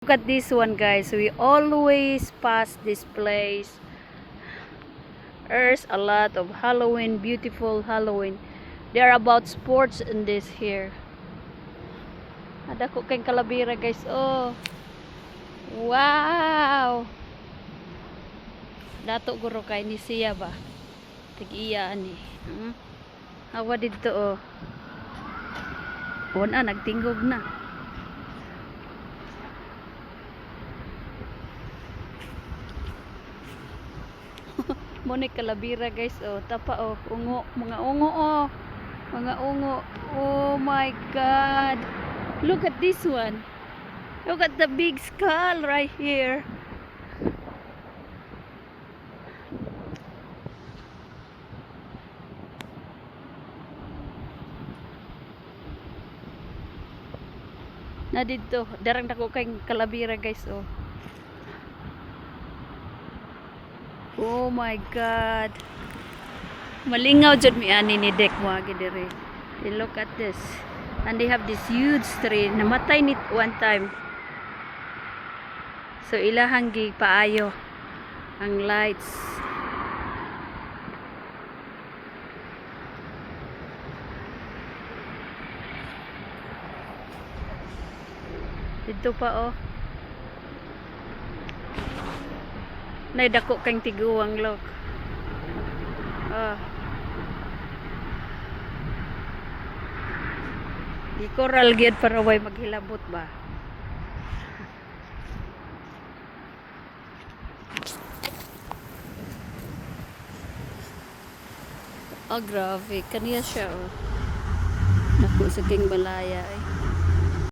Look at this one, guys. We always pass this place. There's a lot of Halloween, beautiful Halloween. They are about sports in this here. Ada ko kayong kalabira, guys. Oh. Wow. Dato guro kay ni siya ba? Tig-iya ani. Hawa dito oh. Una nagtinggog na. Muna kalabira, guys. Oh, tapa oh. Ungo, mga ungo oh. Mga ungo. Oh my god. Look at this one. Look at the big skull right here. Na dito, darang dako kay kalabira, guys. Oh. Oh my god. Malingaw jud mi ani ni Dek mo agi dire. Look at this. And they have this huge tree. Namatay nit one time. So ilahang gi paayo ang lights. Dito pa oh. Nay dako kang tiguang look. Di coral gyud para way maghilabot ba. Oh grabe, kaniya siya oh. Naku sa king balaya eh.